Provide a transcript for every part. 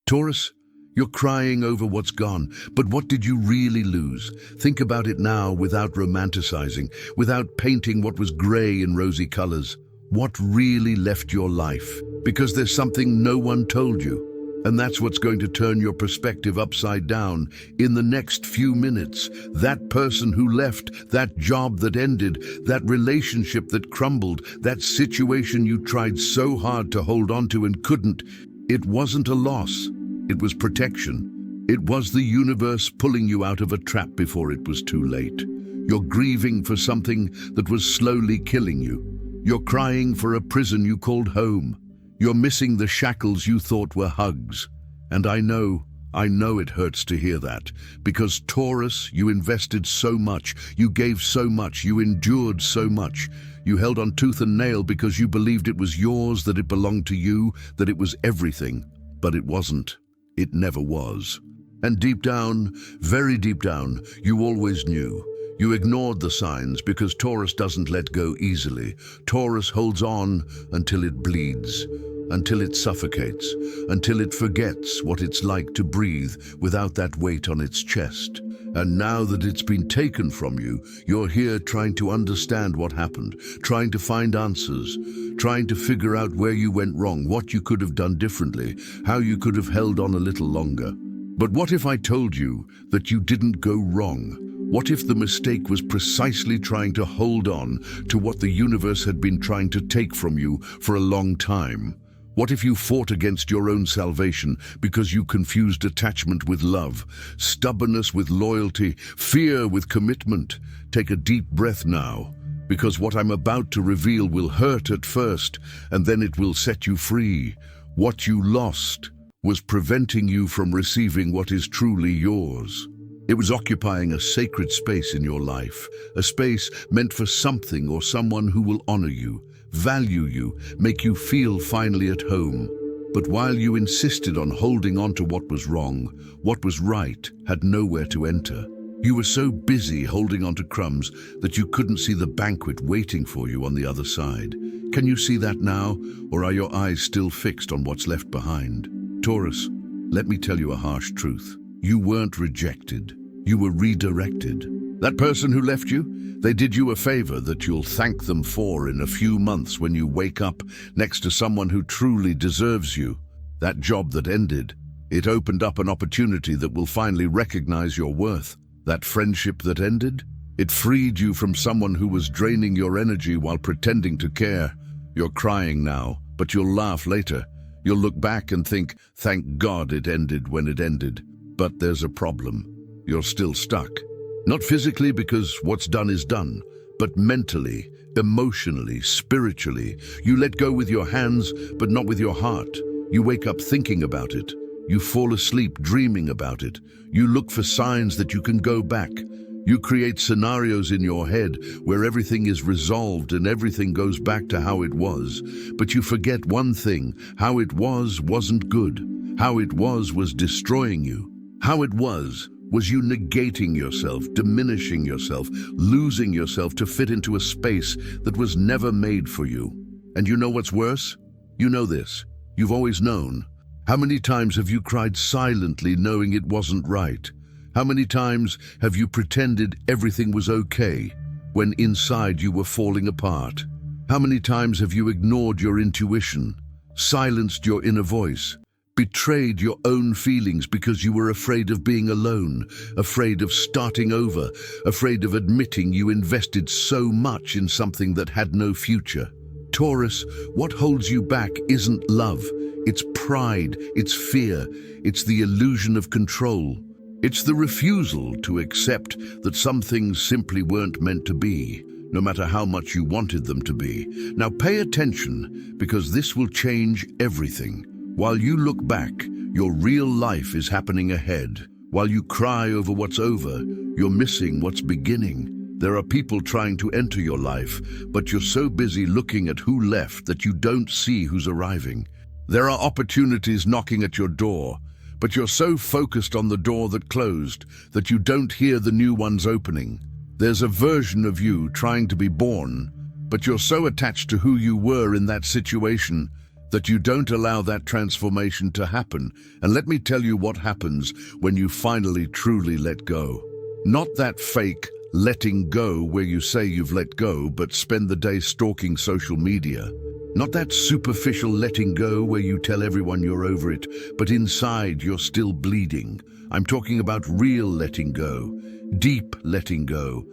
Taurus, you're crying over what's gone, but what did you really lose? Think about it now without romanticizing, without painting what was gray in rosy colors. What really left your life? Because there's something no one told you. And that's what's going to turn your perspective upside down in the next few minutes. That person who left, that job that ended, that relationship that crumbled, that situation you tried so hard to hold on to and couldn't. It wasn't a loss. It was protection. It was the universe pulling you out of a trap before it was too late. You're grieving for something that was slowly killing you. You're crying for a prison you called home. You're missing the shackles you thought were hugs. And I know it hurts to hear that. Because Taurus, you invested so much, you gave so much, you endured so much. You held on tooth and nail because you believed it was yours, that it belonged to you, that it was everything. But it wasn't. It never was. And deep down, very deep down, you always knew. You ignored the signs because Taurus doesn't let go easily. Taurus holds on until it bleeds, until it suffocates, until it forgets what it's like to breathe without that weight on its chest. And now that it's been taken from you, you're here trying to understand what happened, trying to find answers, trying to figure out where you went wrong, what you could have done differently, how you could have held on a little longer. But what if I told you that you didn't go wrong? What if the mistake was precisely trying to hold on to what the universe had been trying to take from you for a long time? What if you fought against your own salvation because you confused attachment with love, stubbornness with loyalty, fear with commitment? Take a deep breath now, because what I'm about to reveal will hurt at first, and then it will set you free. What you lost was preventing you from receiving what is truly yours. It was occupying a sacred space in your life, a space meant for something or someone who will honor you, value you, make you feel finally at home. But while you insisted on holding on to what was wrong, what was right had nowhere to enter. You were so busy holding on to crumbs that you couldn't see the banquet waiting for you on the other side. Can you see that now, or are your eyes still fixed on what's left behind? Taurus, let me tell you a harsh truth. You weren't rejected. You were redirected. That person who left you, they did you a favor that you'll thank them for in a few months when you wake up next to someone who truly deserves you. That job that ended, it opened up an opportunity that will finally recognize your worth. That friendship that ended, it freed you from someone who was draining your energy while pretending to care. You're crying now, but you'll laugh later. You'll look back and think, thank God it ended when it ended. But there's a problem. You're still stuck. Not physically, because what's done is done, but mentally, emotionally, spiritually. You let go with your hands, but not with your heart. You wake up thinking about it. You fall asleep dreaming about it. You look for signs that you can go back. You create scenarios in your head where everything is resolved and everything goes back to how it was. But you forget one thing: how it wasn't good. How it was destroying you. How it was you negating yourself, diminishing yourself, losing yourself to fit into a space that was never made for you. And you know what's worse? You know this. You've always known. How many times have you cried silently knowing it wasn't right? How many times have you pretended everything was okay when inside you were falling apart? How many times have you ignored your intuition, silenced your inner voice, betrayed your own feelings because you were afraid of being alone, afraid of starting over, afraid of admitting you invested so much in something that had no future? Taurus, what holds you back isn't love. It's pride, it's fear, it's the illusion of control. It's the refusal to accept that some things simply weren't meant to be, no matter how much you wanted them to be. Now pay attention, because this will change everything. While you look back, your real life is happening ahead. While you cry over what's over, you're missing what's beginning. There are people trying to enter your life, but you're so busy looking at who left that you don't see who's arriving. There are opportunities knocking at your door, but you're so focused on the door that closed that you don't hear the new ones opening. There's a version of you trying to be born, but you're so attached to who you were in that situation that you don't allow that transformation to happen. And let me tell you what happens when you finally truly let go. Not that fake letting go where you say you've let go but spend the day stalking social media. Not that superficial letting go where you tell everyone you're over it, but inside you're still bleeding. I'm talking about real letting go, deep letting go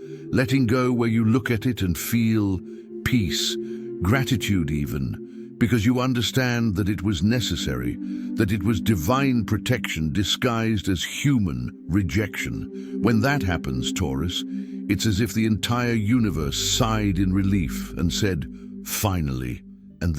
where you look at it and feel peace, gratitude even, because you understand that it was necessary, that it was divine protection disguised as human rejection. When that happens, Taurus, it's as if the entire universe sighed in relief and said, finally. And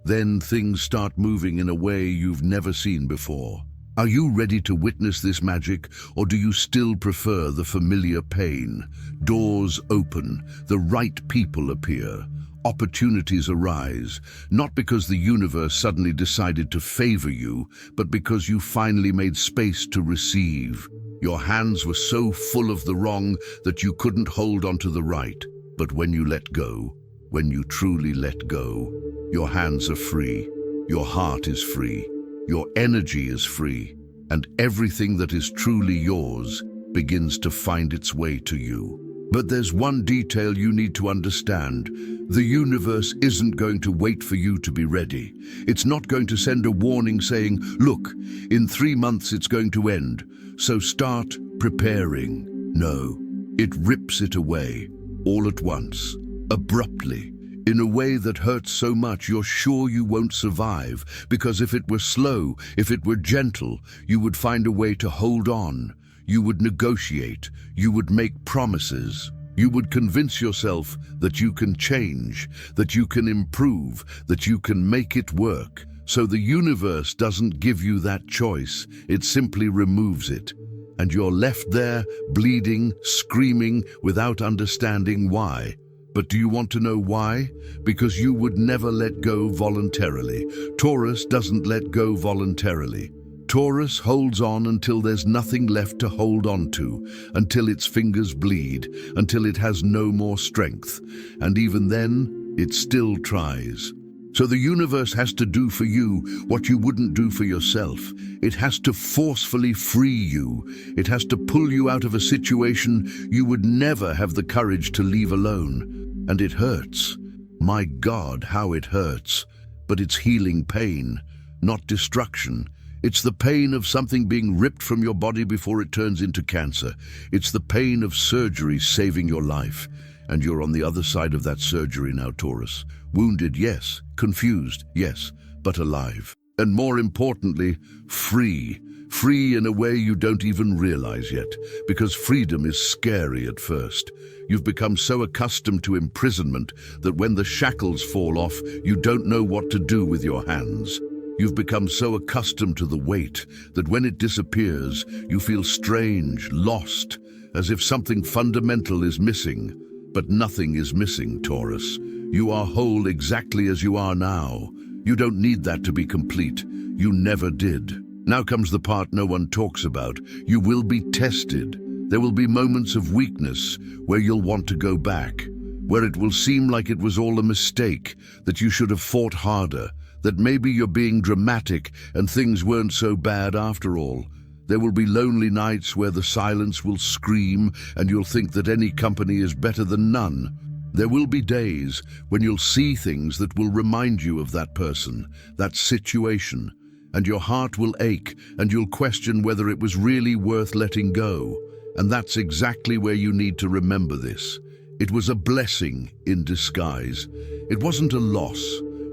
then things start moving in a way you've never seen before. Are you ready to witness this magic, or do you still prefer the familiar pain? Doors open, the right people appear, opportunities arise, not because the universe suddenly decided to favor you, but because you finally made space to receive. Your hands were so full of the wrong that you couldn't hold onto the right. But when you let go, when you truly let go, your hands are free, your heart is free, your energy is free, and everything that is truly yours begins to find its way to you. But there's one detail you need to understand. The universe isn't going to wait for you to be ready. It's not going to send a warning saying, look, in 3 months it's going to end, so start preparing. No, it rips it away, all at once, abruptly, in a way that hurts so much you're sure you won't survive, because if it were slow, if it were gentle, you would find a way to hold on. You would negotiate, you would make promises, you would convince yourself that you can change, that you can improve, that you can make it work. So the universe doesn't give you that choice, it simply removes it. And you're left there, bleeding, screaming, without understanding why. But do you want to know why? Because you would never let go voluntarily. Taurus doesn't let go voluntarily. Taurus holds on until there's nothing left to hold on to, until its fingers bleed, until it has no more strength. And even then, it still tries. So the universe has to do for you what you wouldn't do for yourself. It has to forcefully free you. It has to pull you out of a situation you would never have the courage to leave alone. And it hurts. My God, how it hurts. But it's healing pain, not destruction. It's the pain of something being ripped from your body before it turns into cancer. It's the pain of surgery saving your life. And you're on the other side of that surgery now, Taurus. Wounded, yes. Confused, yes. But alive. And more importantly, free. Free in a way you don't even realize yet. Because freedom is scary at first. You've become so accustomed to imprisonment that when the shackles fall off, you don't know what to do with your hands. You've become so accustomed to the weight that when it disappears, you feel strange, lost, as if something fundamental is missing. But nothing is missing, Taurus. You are whole exactly as you are now. You don't need that to be complete. You never did. Now comes the part no one talks about. You will be tested. There will be moments of weakness where you'll want to go back, where it will seem like it was all a mistake, that you should have fought harder, that maybe you're being dramatic and things weren't so bad after all. There will be lonely nights where the silence will scream and you'll think that any company is better than none. There will be days when you'll see things that will remind you of that person, that situation, and your heart will ache and you'll question whether it was really worth letting go. And that's exactly where you need to remember this. It was a blessing in disguise. It wasn't a loss.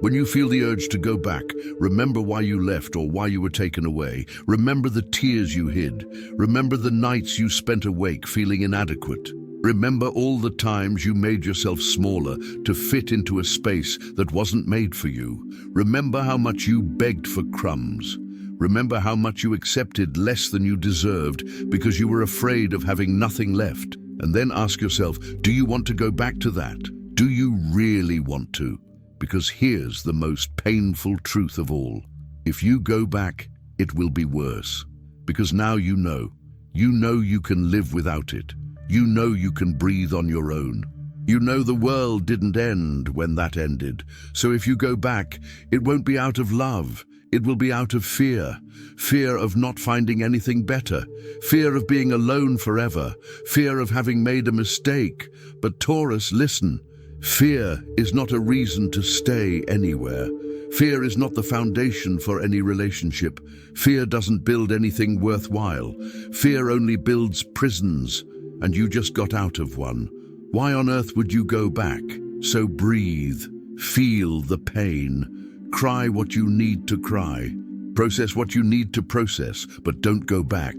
When you feel the urge to go back, remember why you left or why you were taken away. Remember the tears you hid. Remember the nights you spent awake feeling inadequate. Remember all the times you made yourself smaller to fit into a space that wasn't made for you. Remember how much you begged for crumbs. Remember how much you accepted less than you deserved because you were afraid of having nothing left. And then ask yourself, do you want to go back to that? Do you really want to? Because here's the most painful truth of all. If you go back, it will be worse. Because now you know you can live without it. You know you can breathe on your own. You know the world didn't end when that ended. So if you go back, it won't be out of love. It will be out of fear. Fear of not finding anything better. Fear of being alone forever. Fear of having made a mistake. But Taurus, listen. Fear is not a reason to stay anywhere. Fear is not the foundation for any relationship. Fear doesn't build anything worthwhile. Fear only builds prisons, and you just got out of one. Why on earth would you go back? So breathe, feel the pain, cry what you need to cry, process what you need to process, but don't go back.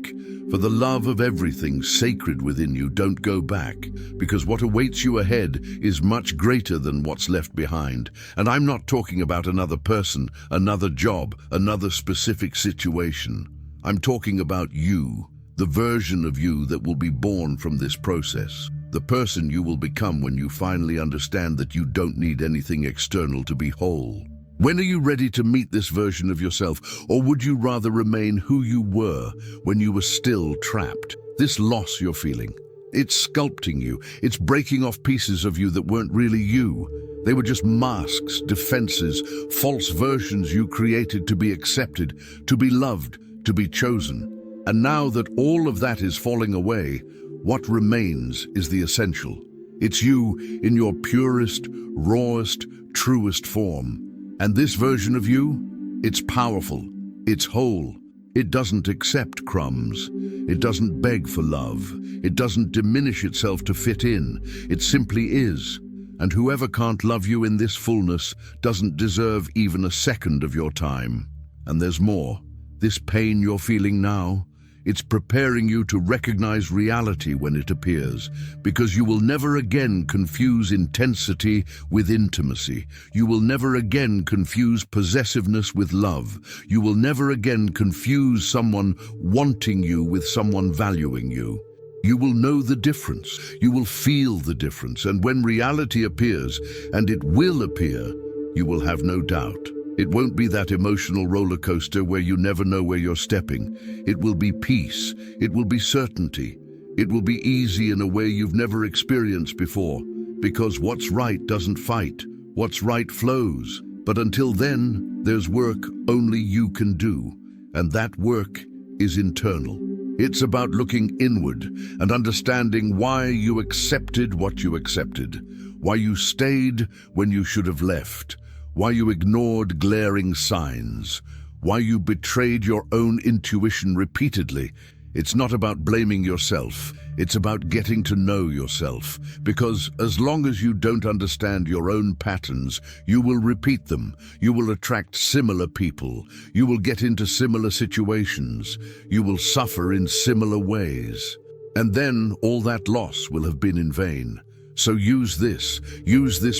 For the love of everything sacred within you, don't go back, because what awaits you ahead is much greater than what's left behind. And I'm not talking about another person, another job, another specific situation. I'm talking about you, the version of you that will be born from this process. The person you will become when you finally understand that you don't need anything external to be whole. When are you ready to meet this version of yourself, or would you rather remain who you were when you were still trapped? This loss you're feeling, it's sculpting you. It's breaking off pieces of you that weren't really you. They were just masks, defenses, false versions you created to be accepted, to be loved, to be chosen. And now that all of that is falling away, what remains is the essential. It's you in your purest, rawest, truest form. And this version of you, it's powerful, it's whole. It doesn't accept crumbs. It doesn't beg for love. It doesn't diminish itself to fit in. It simply is. And whoever can't love you in this fullness doesn't deserve even a second of your time. And there's more. This pain you're feeling now, it's preparing you to recognize reality when it appears, because you will never again confuse intensity with intimacy. You will never again confuse possessiveness with love. You will never again confuse someone wanting you with someone valuing you. You will know the difference. You will feel the difference. And when reality appears, and it will appear, you will have no doubt. It won't be that emotional roller coaster where you never know where you're stepping. It will be peace. It will be certainty. It will be easy in a way you've never experienced before, because what's right doesn't fight. What's right flows. But until then, there's work only you can do, and that work is internal. It's about looking inward and understanding why you accepted what you accepted, why you stayed when you should have left, why you ignored glaring signs, why you betrayed your own intuition repeatedly. It's not about blaming yourself, it's about getting to know yourself. Because as long as you don't understand your own patterns, you will repeat them. You will attract similar people. You will get into similar situations. You will suffer in similar ways. And then all that loss will have been in vain. So use this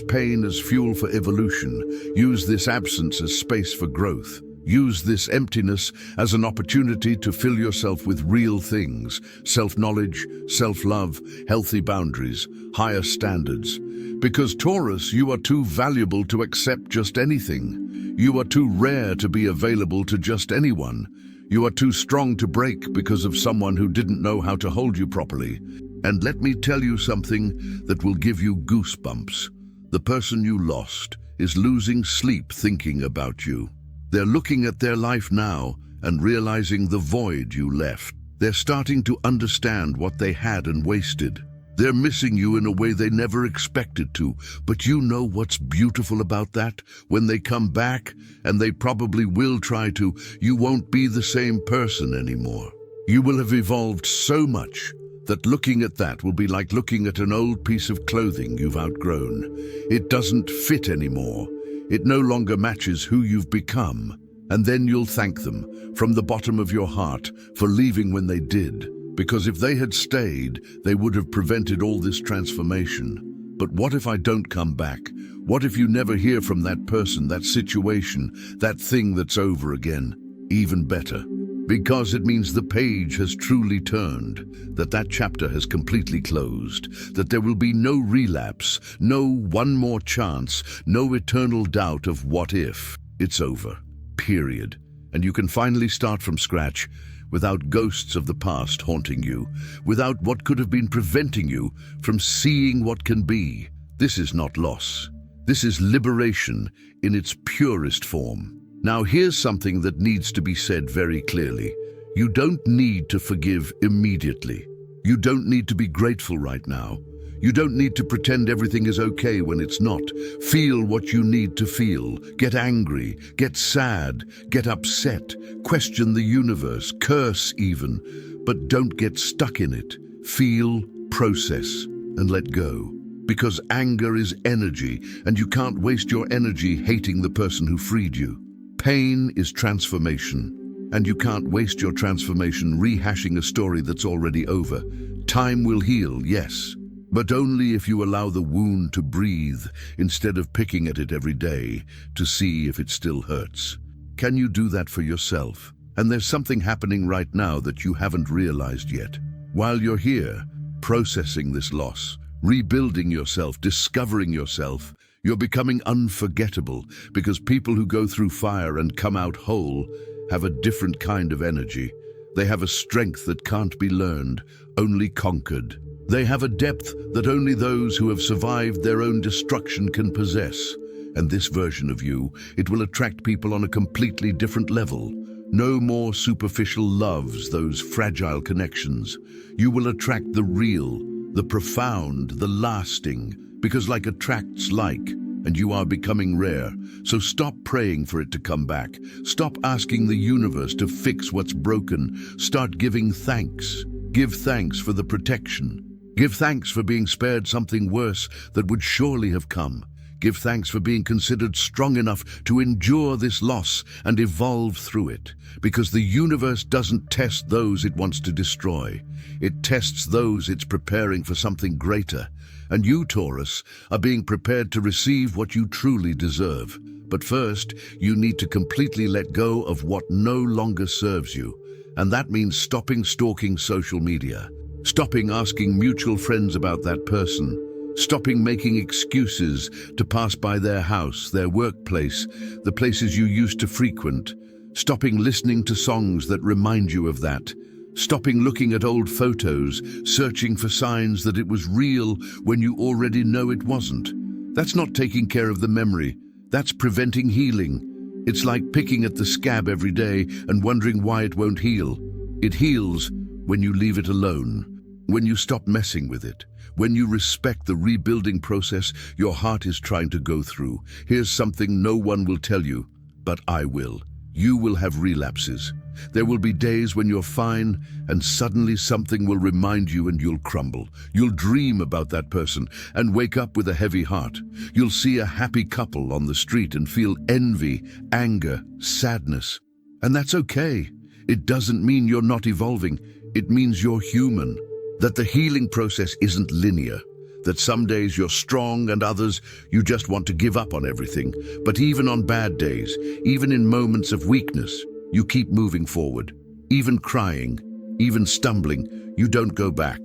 pain as fuel for evolution. Use this absence as space for growth. Use this emptiness as an opportunity to fill yourself with real things: self-knowledge, self-love, healthy boundaries, higher standards. Because Taurus, you are too valuable to accept just anything. You are too rare to be available to just anyone. You are too strong to break because of someone who didn't know how to hold you properly. And let me tell you something that will give you goosebumps. The person you lost is losing sleep thinking about you. They're looking at their life now and realizing the void you left. They're starting to understand what they had and wasted. They're missing you in a way they never expected to. But you know what's beautiful about that? When they come back, and they probably will try to, you won't be the same person anymore. You will have evolved so much that looking at that will be like looking at an old piece of clothing you've outgrown. It doesn't fit anymore. It no longer matches who you've become. And then you'll thank them from the bottom of your heart for leaving when they did. Because if they had stayed, they would have prevented all this transformation. But what if I don't come back? What if you never hear from that person, that situation, that thing that's over again? Even better. Because it means the page has truly turned, that chapter has completely closed, that there will be no relapse, no one more chance, no eternal doubt of what if. It's over, period. And you can finally start from scratch, without ghosts of the past haunting you, without what could have been preventing you from seeing what can be. This is not loss. This is liberation in its purest form. Now here's something that needs to be said very clearly. You don't need to forgive immediately. You don't need to be grateful right now. You don't need to pretend everything is okay when it's not. Feel what you need to feel. Get angry, get sad, get upset, question the universe, curse even. But don't get stuck in it. Feel, process, and let go. Because anger is energy, and you can't waste your energy hating the person who freed you. Pain is transformation, and you can't waste your transformation rehashing a story that's already over. Time will heal, yes, but only if you allow the wound to breathe instead of picking at it every day to see if it still hurts. Can you do that for yourself? And there's something happening right now that you haven't realized yet. While you're here, processing this loss, rebuilding yourself, discovering yourself, you're becoming unforgettable, because people who go through fire and come out whole have a different kind of energy. They have a strength that can't be learned, only conquered. They have a depth that only those who have survived their own destruction can possess. And this version of you, it will attract people on a completely different level. No more superficial loves, those fragile connections. You will attract the real, the profound, the lasting, because like attracts like, and you are becoming rare. So stop praying for it to come back. Stop asking the universe to fix what's broken. Start giving thanks. Give thanks for the protection. Give thanks for being spared something worse that would surely have come. Give thanks for being considered strong enough to endure this loss and evolve through it. Because the universe doesn't test those it wants to destroy. It tests those it's preparing for something greater. And you, Taurus, are being prepared to receive what you truly deserve. But first, you need to completely let go of what no longer serves you. And that means stopping stalking social media. Stopping asking mutual friends about that person. Stopping making excuses to pass by their house, their workplace, the places you used to frequent. Stopping listening to songs that remind you of that. Stopping looking at old photos, searching for signs that it was real when you already know it wasn't. That's not taking care of the memory. That's preventing healing. It's like picking at the scab every day and wondering why it won't heal. It heals when you leave it alone, when you stop messing with it, when you respect the rebuilding process your heart is trying to go through. Here's something no one will tell you, but I will. You will have relapses. There will be days when you're fine and suddenly something will remind you and you'll crumble. You'll dream about that person and wake up with a heavy heart. You'll see a happy couple on the street and feel envy, anger, sadness. And that's okay. It doesn't mean you're not evolving. It means you're human. That the healing process isn't linear. That some days you're strong and others you just want to give up on everything. But even on bad days, even in moments of weakness, you keep moving forward. Even crying, even stumbling, you don't go back.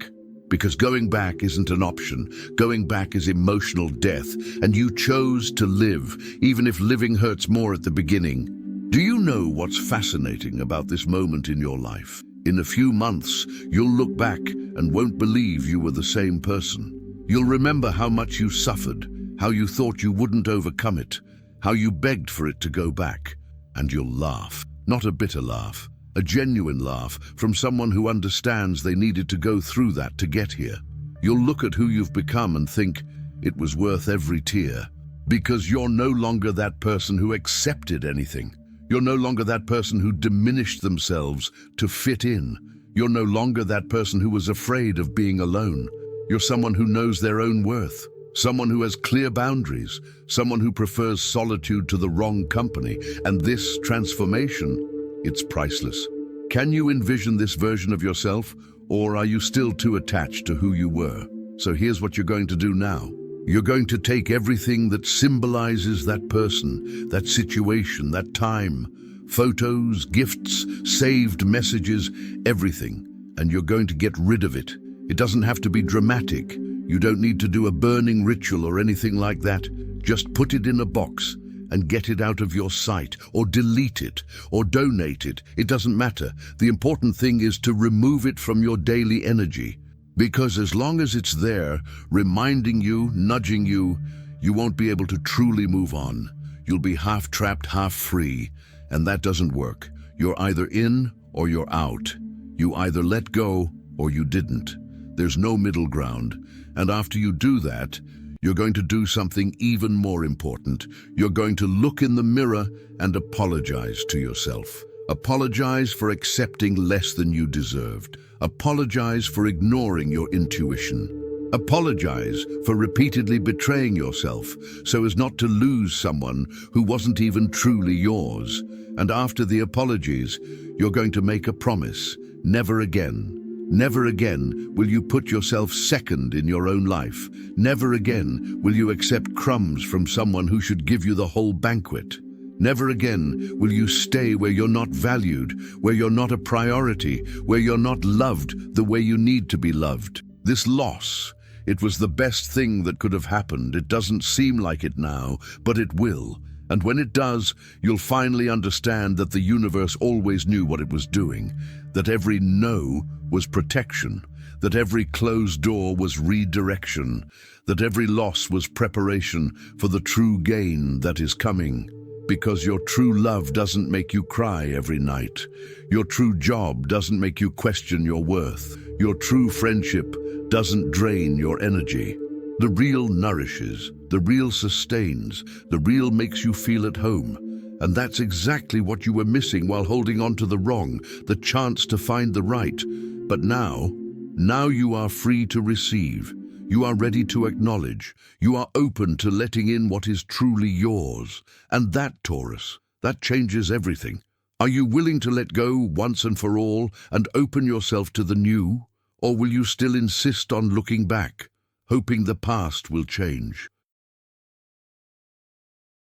Because going back isn't an option. Going back is emotional death, and you chose to live, even if living hurts more at the beginning. Do you know what's fascinating about this moment in your life? In a few months, you'll look back and won't believe you were the same person. You'll remember how much you suffered, how you thought you wouldn't overcome it, how you begged for it to go back. And you'll laugh. Not a bitter laugh, a genuine laugh from someone who understands they needed to go through that to get here. You'll look at who you've become and think it was worth every tear. Because you're no longer that person who accepted anything. You're no longer that person who diminished themselves to fit in. You're no longer that person who was afraid of being alone. You're someone who knows their own worth, someone who has clear boundaries, someone who prefers solitude to the wrong company. And this transformation, it's priceless. Can you envision this version of yourself, or are you still too attached to who you were? So here's what you're going to do now. You're going to take everything that symbolizes that person, that situation, that time, photos, gifts, saved messages, everything, and you're going to get rid of it. It doesn't have to be dramatic. You don't need to do a burning ritual or anything like that. Just put it in a box and get it out of your sight, or delete it, or donate it. It doesn't matter. The important thing is to remove it from your daily energy. Because as long as it's there, reminding you, nudging you, you won't be able to truly move on. You'll be half trapped, half free, and that doesn't work. You're either in or you're out. You either let go or you didn't. There's no middle ground. And after you do that, you're going to do something even more important. You're going to look in the mirror and apologize to yourself. Apologize for accepting less than you deserved. Apologize for ignoring your intuition. Apologize for repeatedly betraying yourself so as not to lose someone who wasn't even truly yours. And after the apologies, you're going to make a promise. Never again. Never again will you put yourself second in your own life. Never again will you accept crumbs from someone who should give you the whole banquet. Never again will you stay where you're not valued, where you're not a priority, where you're not loved the way you need to be loved. This loss, it was the best thing that could have happened. It doesn't seem like it now, but it will. And when it does, you'll finally understand that the universe always knew what it was doing, that every no was protection, that every closed door was redirection, that every loss was preparation for the true gain that is coming. Because your true love doesn't make you cry every night. Your true job doesn't make you question your worth. Your true friendship doesn't drain your energy. The real nourishes, the real sustains, the real makes you feel at home. And that's exactly what you were missing while holding on to the wrong, the chance to find the right. But now you are free to receive. You are ready to acknowledge. You are open to letting in what is truly yours. And that, Taurus, that changes everything. Are you willing to let go once and for all and open yourself to the new? Or will you still insist on looking back, hoping the past will change?